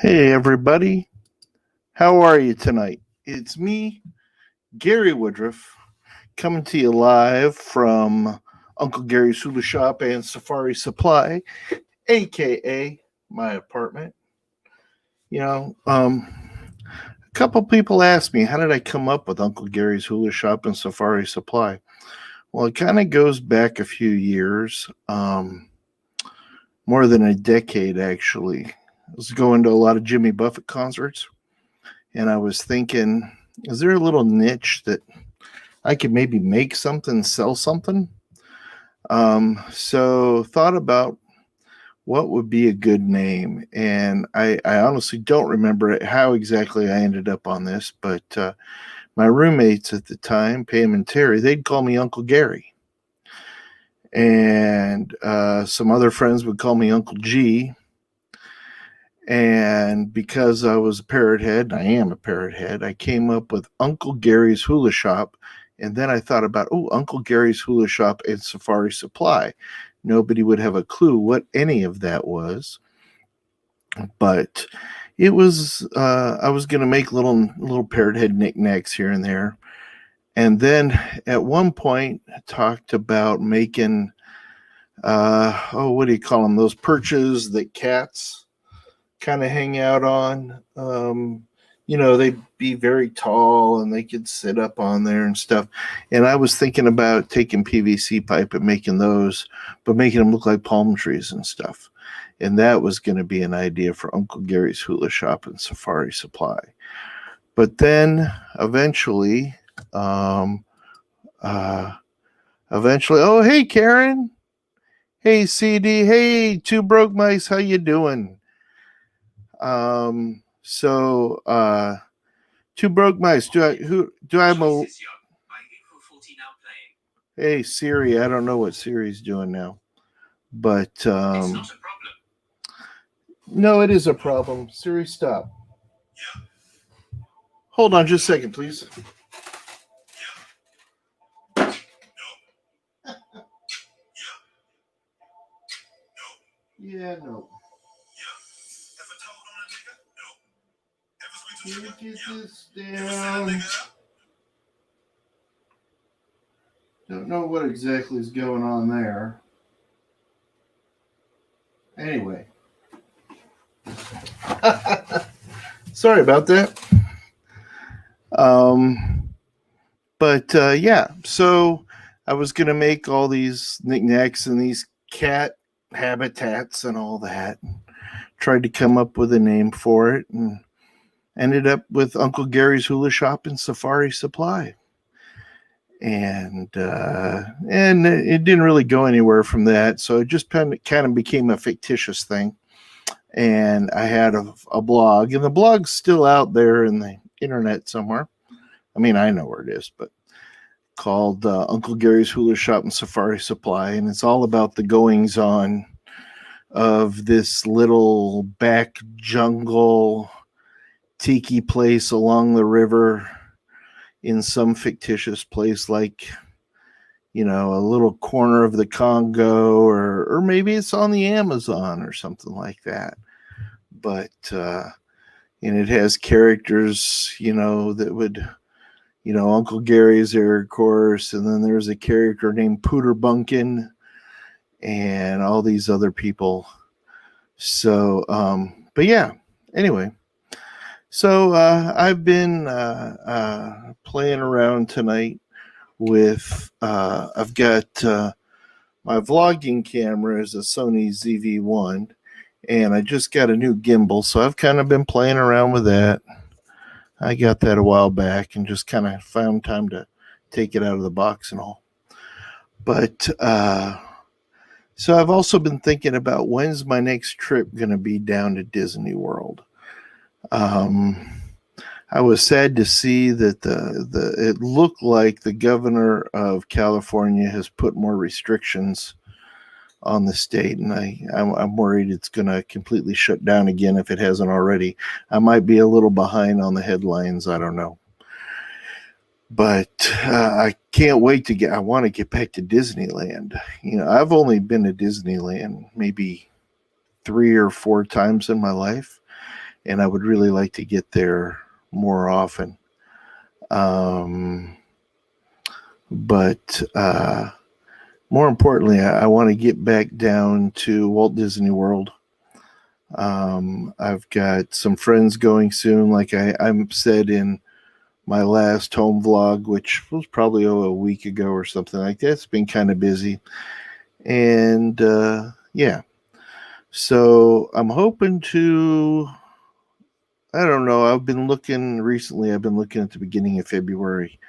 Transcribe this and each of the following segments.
Hey, everybody. How are you tonight? It's me, Gary Woodruff, coming to you live from Uncle Gary's Hula Shop and Safari Supply, aka my apartment. A couple people asked me, how did I come up with Uncle Gary's Hula Shop and Safari Supply? Well, it kind of goes back a few years, more than a decade, actually. I was going to a lot of Jimmy Buffett concerts, and I was thinking, is there a little niche that I could maybe make something, sell something? So thought about what would be a good name, and I honestly don't remember how exactly I ended up on this, but my roommates at the time, Pam and Terry, they'd call me Uncle Gary, and some other friends would call me Uncle G. And because I was a parrot head, and I am a parrot head, I came up with Uncle Gary's Hula Shop. And then I thought about, Uncle Gary's Hula Shop and Safari Supply. Nobody would have a clue what any of that was. But it was, I was going to make little parrot head knickknacks here and there. And then at one point, I talked about making, what do you call them? Those perches that cats kind of hang out on. They'd be very tall and they could sit up on there and stuff. And I was thinking about taking PVC pipe and making those, but making them look like palm trees and stuff. And that was going to be an idea for Uncle Gary's Hula Shop and Safari Supply. But then eventually, oh, hey, Karen. Hey, CD. Hey, Two Broke Mice. How you doing? Two Broke Mice. Do I have a? Hey, Siri. I don't know what Siri's doing now, but it's not a problem. No, it is a problem. Siri, stop. Yeah. Hold on, just a second, please. Yeah. No. Yeah. No. Can you get this down? Don't know what exactly is going on there. Anyway. Sorry about that. Yeah, so I was going to make all these knickknacks and these cat habitats and all that. Tried to come up with a name for it and ended up with Uncle Gary's Hula Shop and Safari Supply. And it didn't really go anywhere from that. So it just kind of became a fictitious thing. And I had a blog, and the blog's still out there in the internet somewhere. I mean, I know where it is, but called Uncle Gary's Hula Shop and Safari Supply. And it's all about the goings on of this little back jungle tiki place along the river in some fictitious place, like, a little corner of the Congo, or maybe it's on the Amazon or something like that. But and it has characters, that would, Uncle Gary's there, of course, and then there's a character named Pooter Bunkin and all these other people. So, but yeah, anyway. So I've been playing around tonight with, I've got my vlogging camera is a Sony ZV-1, and I just got a new gimbal, so I've kind of been playing around with that. I got that a while back and just kind of found time to take it out of the box and all. But so I've also been thinking about, when's my next trip going to be down to Disney World. I was sad to see that it looked like the governor of California has put more restrictions on the state, and I'm worried it's going to completely shut down again if it hasn't already. I might be a little behind on the headlines. I don't know. But I can't wait I want to get back to Disneyland. I've only been to Disneyland maybe 3 or 4 times in my life. and I would really like to get there more often. But more importantly, I want to get back down to Walt Disney World. I've got some friends going soon, like I said in my last home vlog, which was probably a week ago or something like that. It's been kind of busy. And yeah, so I'm hoping to, I don't know, I've been looking at the beginning of February,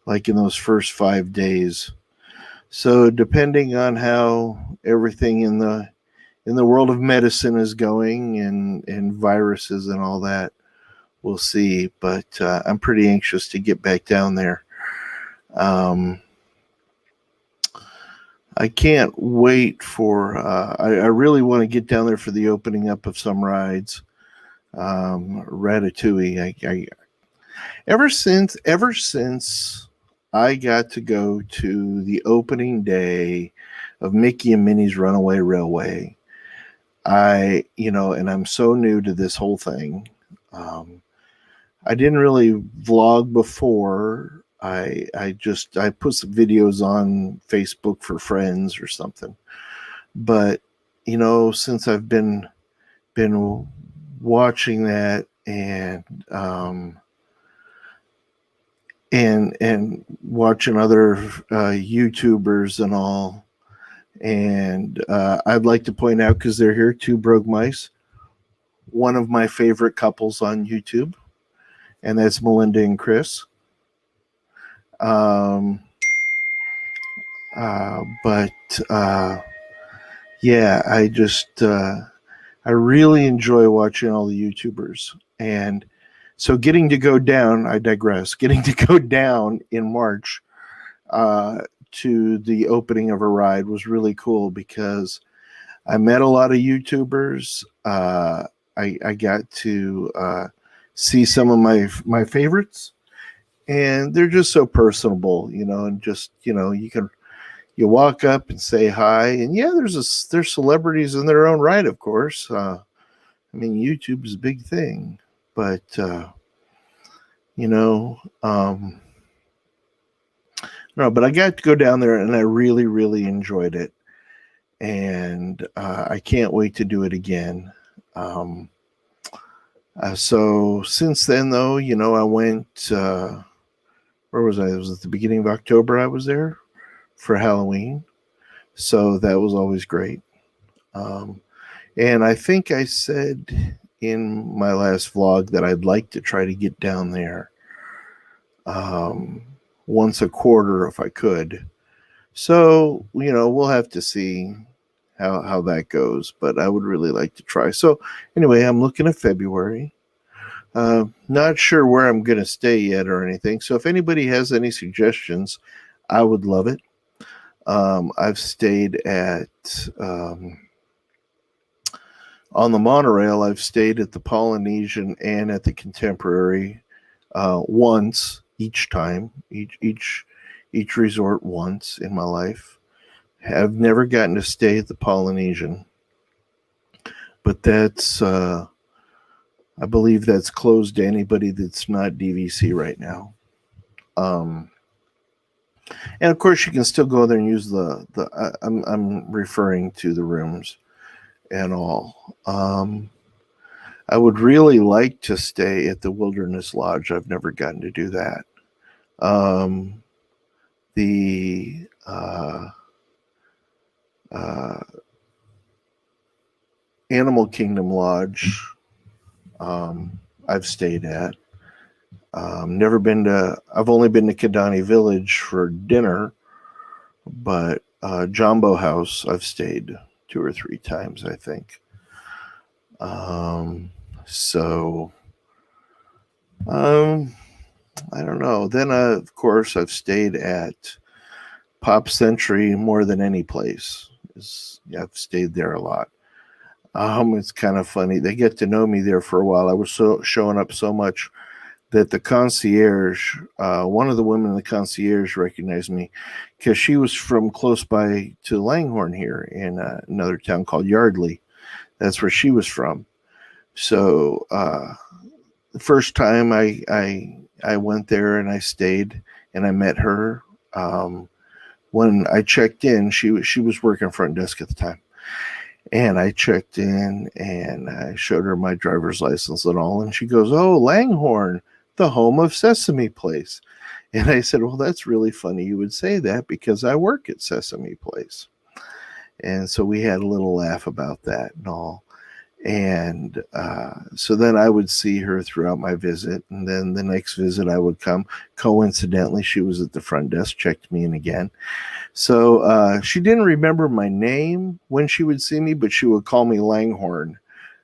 like in those first 5 days. So depending on how everything in the world of medicine is going, and viruses and all that, we'll see. But I'm pretty anxious to get back down there. I can't wait for. I really want to get down there for the opening up of some rides. Ratatouille. Ever since I got to go to the opening day of Mickey and Minnie's Runaway Railway, and I'm so new to this whole thing. I didn't really vlog before. I put some videos on Facebook for friends or something. But since I've been watching that and watching other YouTubers and all, and I'd like to point out, because they're here, Two Broke Mice, one of my favorite couples on YouTube, and that's Melinda and Chris. But yeah, I really enjoy watching all the YouTubers. And so getting to go down, I digress, getting to go down in March to the opening of a ride was really cool, because I met a lot of YouTubers. I got to see some of my favorites, and they're just so personable, and just, you walk up and say hi, and yeah, there's celebrities in their own right, of course. I mean, YouTube is a big thing, but no, but I got to go down there, and I really, really enjoyed it, and I can't wait to do it again. So since then, though, I went. Where was I? It was at the beginning of October. I was there for Halloween, so that was always great. And I think I said in my last vlog that I'd like to try to get down there once a quarter if I could. So, we'll have to see how that goes, but I would really like to try. So anyway, I'm looking at February. Not sure where I'm going to stay yet or anything. So if anybody has any suggestions, I would love it. I've stayed at, on the monorail, I've stayed at the Polynesian and at the Contemporary once each time, each resort once in my life. Have never gotten to stay at the Polynesian, but that's, I believe that's closed to anybody that's not DVC right now. And of course, you can still go there and use I'm referring to the rooms and all. I would really like to stay at the Wilderness Lodge. I've never gotten to do that. The Animal Kingdom Lodge, I've stayed at. I've only been to Kidani Village for dinner, but Jambo House I've stayed 2 or 3 times, I think. So I don't know. Then of course I've stayed at Pop Century more than any place. I've stayed there a lot. It's kind of funny. They get to know me there for a while. I was showing up so much that the concierge, one of the women in the concierge recognized me, because she was from close by to Langhorne here in another town called Yardley. That's where she was from. So the first time I went there and I stayed and I met her. When I checked in, she was working front desk at the time, and I checked in and I showed her my driver's license and all, and she goes, "Oh, Langhorne, the home of Sesame Place." And I said, "Well, that's really funny you would say that because I work at Sesame Place." And so we had a little laugh about that and all. And so then I would see her throughout my visit. And then the next visit I would come. Coincidentally, she was at the front desk, checked me in again. So she didn't remember my name when she would see me, but she would call me Langhorne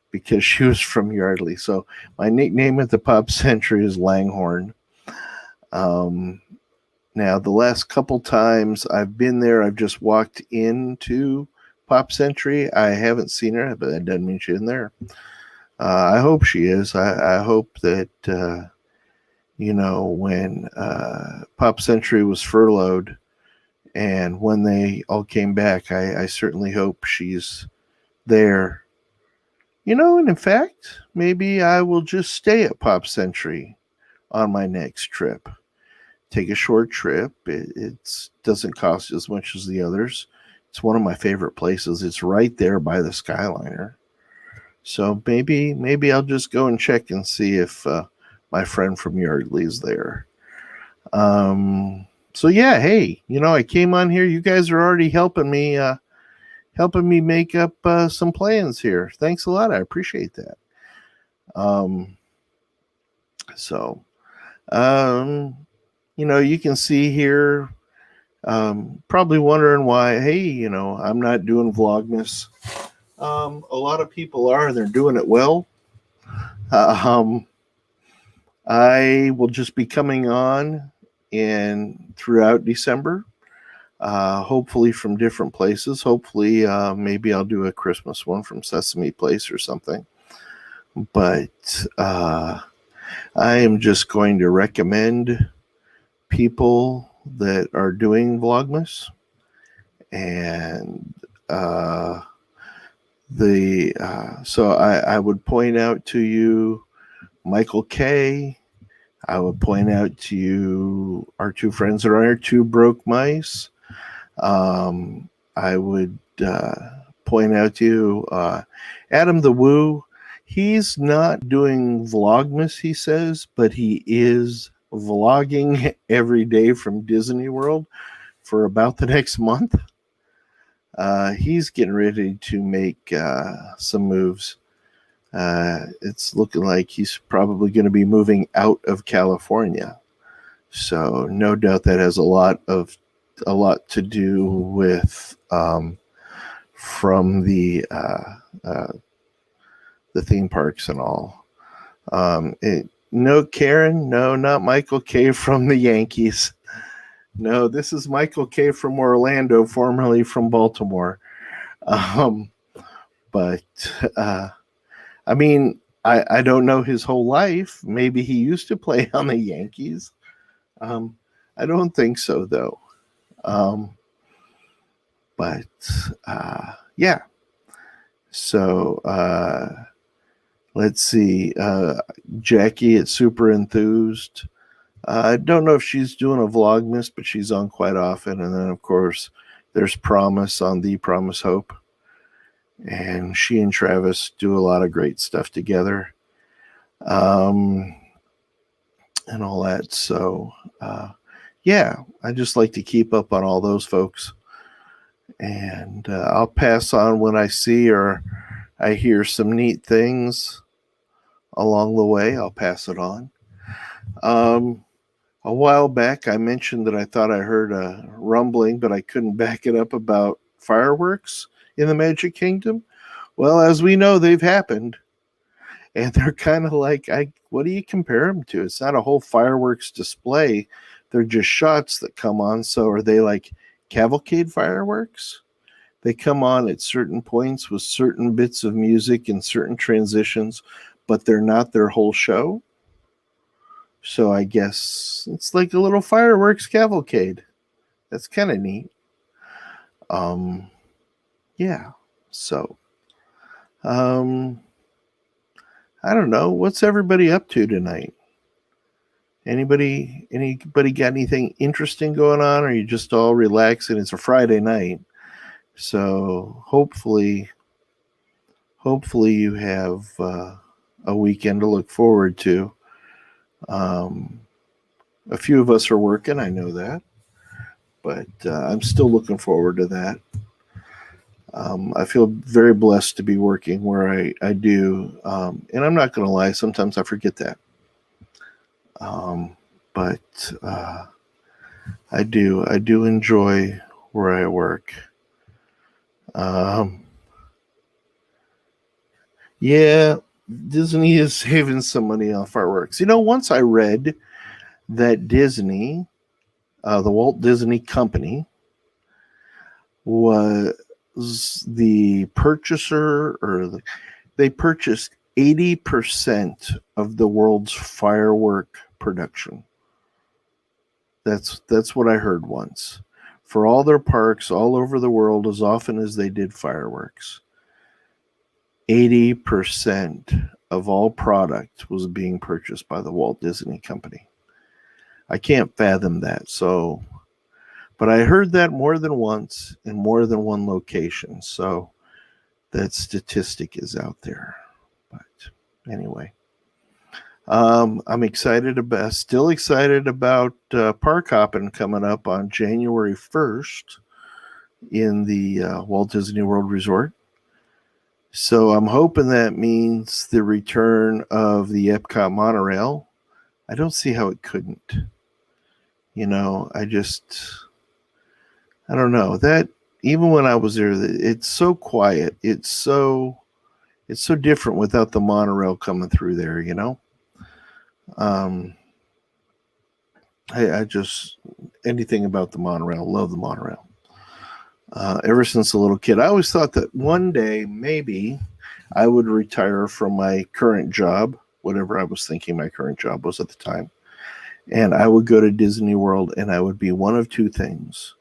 because she was from Yardley. So my nickname at the Pop Century is Langhorne. Now, the last couple times I've been there, I've just walked into Pop Century. I haven't seen her, but that doesn't mean she's in there. I hope she is. I hope that, when Pop Century was furloughed and when they all came back, I certainly hope she's there. And in fact, maybe I will just stay at Pop Century on my next trip. Take a short trip. It doesn't cost as much as the others. It's one of my favorite places. It's right there by the Skyliner. So maybe I'll just go and check and see if my friend from Yardley's there. So yeah, hey, I came on here. You guys are already helping me make up some plans here. Thanks a lot. I appreciate that. So you can see here, probably wondering why, hey, I'm not doing Vlogmas. A lot of people are, and they're doing it well. I will just be coming on throughout December, hopefully from different places. Hopefully, maybe I'll do a Christmas one from Sesame Place or something. But I am just going to recommend people that are doing Vlogmas, and so I would point out to you Michael K. I would point out to you our two friends that are here, Two Broke Mice. I would point out to you Adam the Woo. He's not doing Vlogmas, he says, but he is vlogging every day from Disney World for about the next month. He's getting ready to make some moves. It's looking like he's probably going to be moving out of California. So no doubt that has a lot to do with from the theme parks and all. No, Karen, no, not Michael K from the Yankees. No, this is Michael K from Orlando, formerly from Baltimore. But I mean, I don't know his whole life. Maybe he used to play on the Yankees. I don't think so, though. But yeah. So let's see. Jackie at Super Enthused. I don't know if she's doing a Vlogmas, but she's on quite often. And then, of course, there's Promise on The Promise Hope. And she and Travis do a lot of great stuff together. And all that. So, yeah, I just like to keep up on all those folks. And I'll pass on when I see or I hear some neat things along the way. I'll pass it on. A while back, I mentioned that I thought I heard a rumbling, but I couldn't back it up about fireworks in the Magic Kingdom. Well, as we know, they've happened. And they're kind of like, what do you compare them to? It's not a whole fireworks display. They're just shots that come on. So are they like cavalcade fireworks? They come on at certain points with certain bits of music and certain transitions, but they're not their whole show. So I guess it's like a little fireworks cavalcade. That's kind of neat. Yeah. So, I don't know. What's everybody up to tonight? Anybody got anything interesting going on, or are you just all relaxing? It's a Friday night. So hopefully you have a weekend to look forward to. A few of us are working, I know that, but I'm still looking forward to that. I feel very blessed to be working where I do, and I'm not going to lie, sometimes I forget that. But I do enjoy where I work. Yeah, Disney is saving some money on fireworks. Once I read that Disney, the Walt Disney Company, was the purchaser, they purchased 80% of the world's firework production. That's what I heard once. For all their parks all over the world, as often as they did fireworks, 80% of all product was being purchased by the Walt Disney Company. I can't fathom that. But I heard that more than once in more than one location. So that statistic is out there. But anyway, I'm still excited about Park Hopping coming up on January 1st in the Walt Disney World Resort. So I'm hoping that means the return of the Epcot monorail. I don't see how it couldn't. I don't know. That even when I was there, it's so quiet. It's so different without the monorail coming through there, I just, anything about the monorail, love the monorail. Ever since a little kid, I always thought that one day maybe I would retire from my current job, whatever I was thinking my current job was at the time, and I would go to Disney World, and I would be one of two things.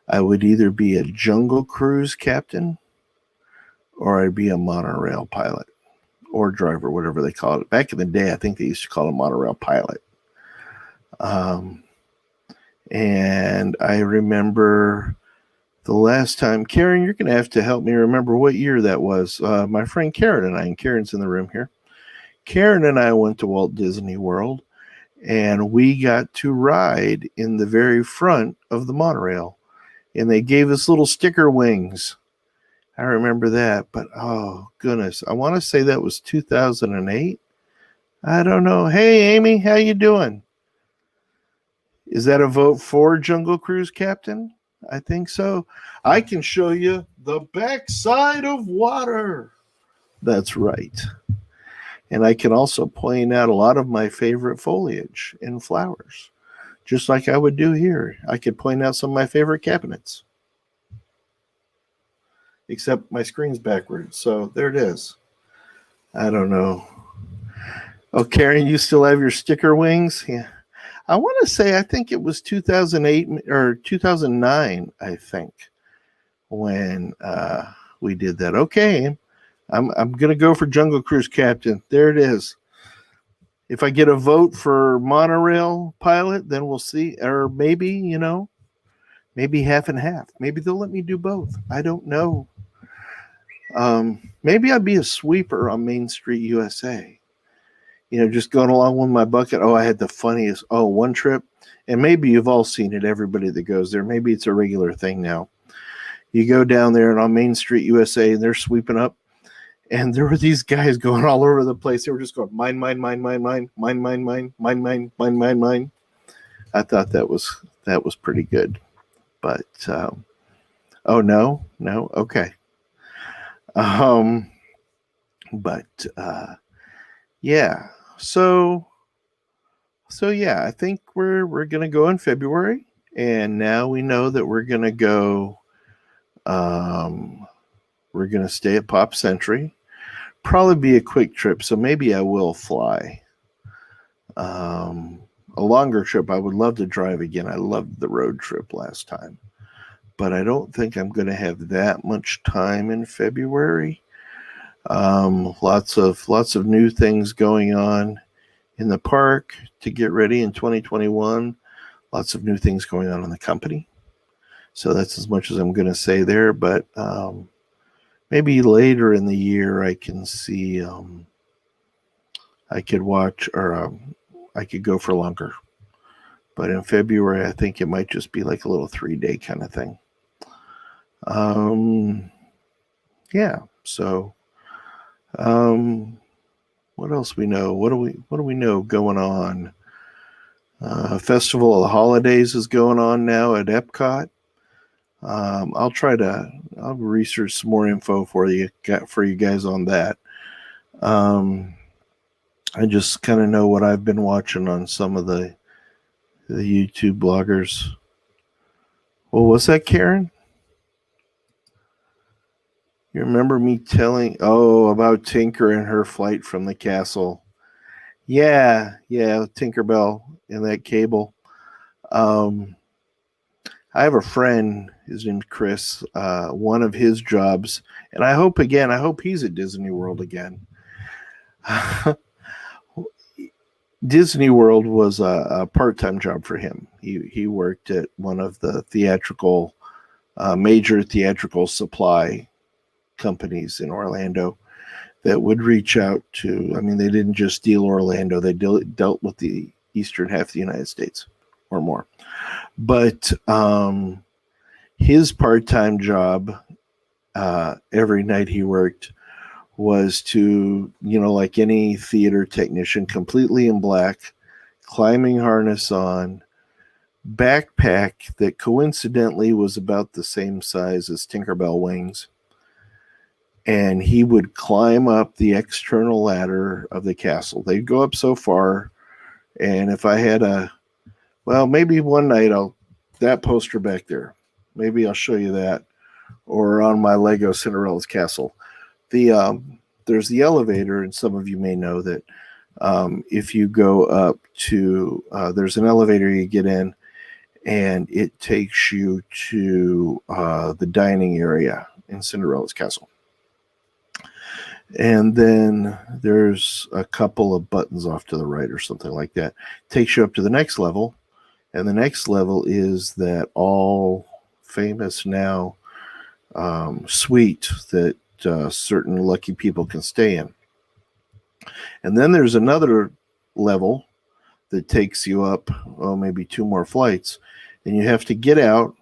I would either be a Jungle Cruise captain, or I'd be a monorail pilot or driver, whatever they call it. Back in the day, I think they used to call it a monorail pilot. And I remember the last time, Karen, you're going to have to help me remember what year that was. My friend Karen and Karen's in the room here. Karen and I went to Walt Disney World, and we got to ride in the very front of the monorail, and they gave us little sticker wings. I remember that, but oh goodness, I want to say that was 2008. I don't know. Hey, Amy, how you doing? Is that a vote for Jungle Cruise Captain? I think so. I can show you the backside of water. That's right. And I can also point out a lot of my favorite foliage and flowers, just like I would do here. I could point out some of my favorite cabinets. Except my screen's backwards. So there it is. I don't know. Oh, Karen, you still have your sticker wings? Yeah. I want to say, I think it was 2008 or 2009, I think, when we did that. Okay, I'm going to go for Jungle Cruise Captain. There it is. If I get a vote for monorail pilot, then we'll see. Or maybe, maybe half and half. Maybe they'll let me do both. I don't know. Maybe I'd be a sweeper on Main Street USA. Just going along with my bucket. Oh, I had the funniest. Oh, one trip, and maybe you've all seen it. Everybody that goes there, maybe it's a regular thing now. You go down there and on Main Street USA, and they're sweeping up, and there were these guys going all over the place. They were just going mine, mine, mine, mine, mine, mine, mine, mine, mine, mine, mine, mine, mine. I thought that was pretty good, but oh no, okay. But yeah. So yeah, I think we're gonna go in February, and now we know that we're gonna go. We're gonna stay at Pop Century. Probably be a quick trip, so maybe I will fly. A longer trip, I would love to drive again. I loved the road trip last time, but I don't think I'm gonna have that much time in February. Lots of new things going on in the park to get ready in 2021. Lots of new things going on in the company. So that's as much as I'm going to say there. But maybe later in the year I can see. I could watch, or I could go for longer. But in February, I think it might just be like a little 3-day kind of thing. Yeah. So, what else we know? What do we know going on? Festival of the Holidays is going on now at Epcot. I'll research some more info for you guys on that. I just kind of know what I've been watching on some of the YouTube bloggers. Well, what's that, Karen? You remember me telling about Tinker and her flight from the castle? Yeah, Tinkerbell and that cable. I have a friend, his name's Chris. One of his jobs, and I hope he's at Disney World again. Disney World was a part-time job for him. He worked at one of the major theatrical supply companies in Orlando that would reach out to. I mean, they didn't just deal Orlando; they dealt with the eastern half of the United States or more. But his part-time job, every night he worked, was to, like any theater technician, completely in black, climbing harness on, backpack that coincidentally was about the same size as Tinkerbell wings. And he would climb up the external ladder of the castle. They'd go up so far. And if I had maybe one night that poster back there, maybe I'll show you that, or on my Lego Cinderella's castle. There's the elevator, and some of you may know that if you go up to, there's an elevator you get in, and it takes you to the dining area in Cinderella's castle. And then there's a couple of buttons off to the right or something like that. Takes you up to the next level, and the next level is that all famous now suite that certain lucky people can stay in. And then there's another level that takes you up, maybe 2 more flights, and you have to get out,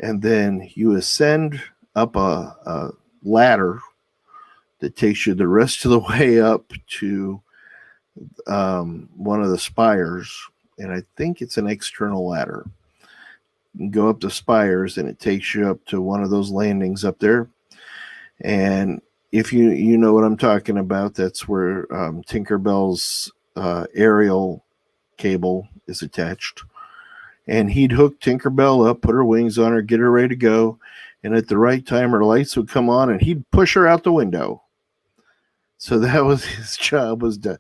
and then you ascend up a ladder that takes you the rest of the way up to one of the spires, and I think it's an external ladder. You go up the spires, and it takes you up to one of those landings up there. And if you know what I'm talking about, that's where Tinkerbell's aerial cable is attached. And he'd hook Tinkerbell up, put her wings on her, get her ready to go. And at the right time, her lights would come on, and he'd push her out the window. So that was his job, was to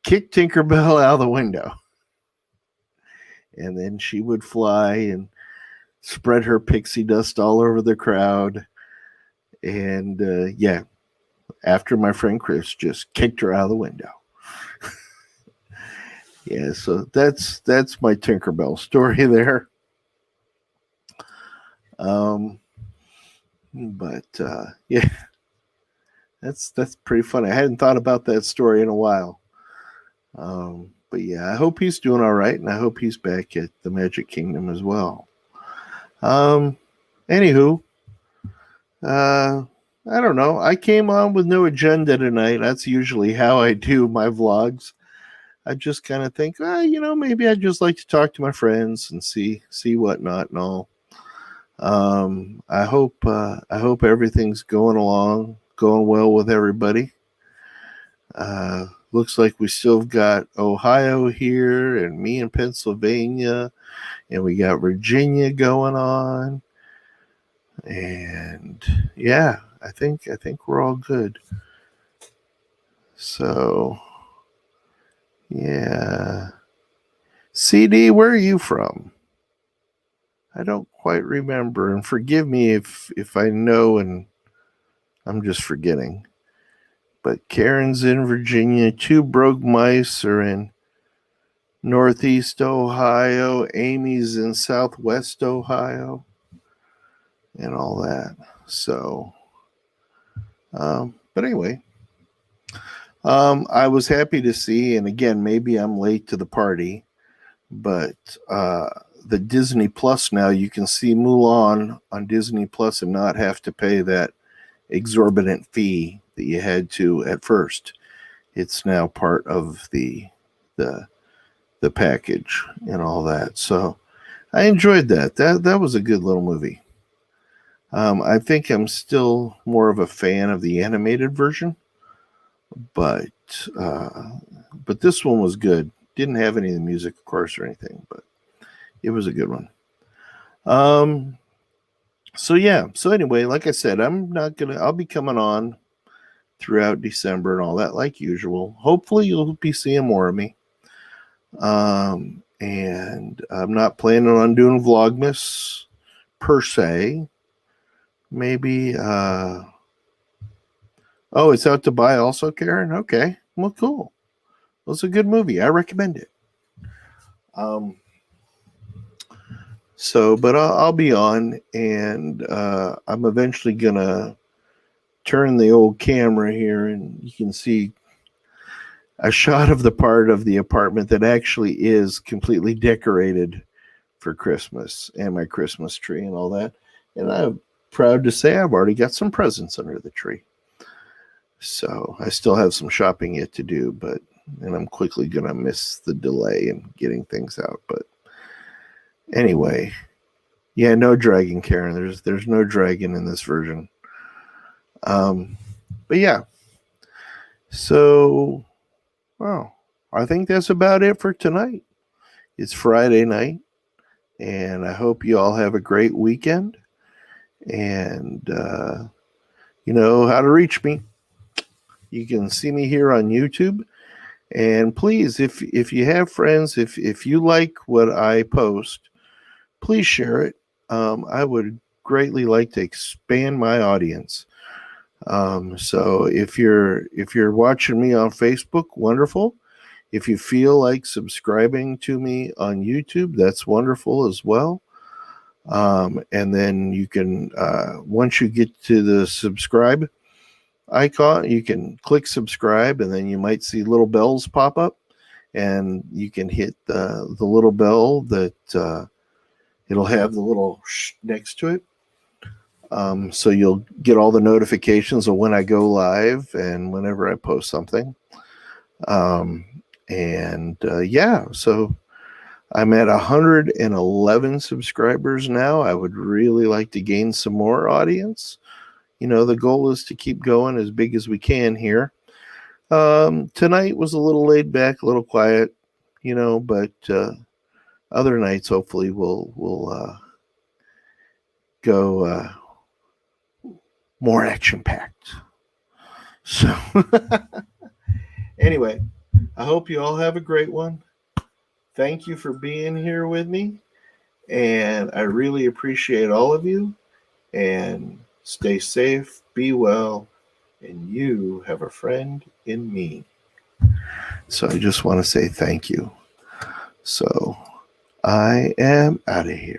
kick Tinkerbell out of the window. And then she would fly and spread her pixie dust all over the crowd. And after my friend Chris just kicked her out of the window. Yeah, so that's my Tinkerbell story there. Yeah, that's pretty funny. I hadn't thought about that story in a while. But yeah, I hope he's doing all right, and I hope he's back at the Magic Kingdom as well. Anywho, I don't know. I came on with no agenda tonight. That's usually how I do my vlogs. I just kind of think, maybe I'd just like to talk to my friends and see whatnot and all. I hope everything's going well with everybody. Looks like we still got Ohio here, and me in Pennsylvania, and we got Virginia going on. And yeah, I think we're all good. So yeah. CD, where are you from? I don't quite remember, and forgive me if I know and I'm just forgetting. But Karen's in Virginia. 2 Broke Mice are in Northeast Ohio. Amy's in Southwest Ohio. And all that. So, but anyway, I was happy to see, and again, maybe I'm late to the party, but the Disney Plus now, you can see Mulan on Disney Plus and not have to pay that exorbitant fee that you had to at first. It's now part of the package and all that. So I enjoyed that. That was a good little movie. I think I'm still more of a fan of the animated version, but this one was good. Didn't have any of the music, of course, or anything, but it was a good one. So yeah. So anyway, like I said, I'll be coming on throughout December and all that, like usual. Hopefully you'll be seeing more of me. And I'm not planning on doing Vlogmas per se. Maybe, oh, it's out to buy also, Karen? Okay. Well, cool. Well, it's a good movie. I recommend it. So, but I'll be on, and I'm eventually going to turn the old camera here, and you can see a shot of the part of the apartment that actually is completely decorated for Christmas and my Christmas tree and all that. And I'm proud to say I've already got some presents under the tree. So I still have some shopping yet to do, and I'm quickly going to miss the delay in getting things out. But anyway, yeah, no dragon, Karen. There's no dragon in this version. But yeah. So, well, I think that's about it for tonight. It's Friday night, and I hope you all have a great weekend. And you know how to reach me. You can see me here on YouTube. And please, if you have friends, if you like what I post, please share it. I would greatly like to expand my audience. So if you're watching me on Facebook, wonderful. If you feel like subscribing to me on YouTube, that's wonderful as well. And then you can, once you get to the subscribe icon, you can click subscribe, and then you might see little bells pop up, and you can hit the little bell that it'll have the little next to it. So you'll get all the notifications of when I go live and whenever I post something. Yeah, so I'm at 111 subscribers now. I would really like to gain some more audience. You know, the goal is to keep going as big as we can here. Tonight was a little laid back, a little quiet, you know, but other nights hopefully we'll go more action-packed. So anyway, I hope you all have a great one. Thank you for being here with me, and I really appreciate all of you. And stay safe, be well, and you have a friend in me. So I just want to say thank you. So I am out of here.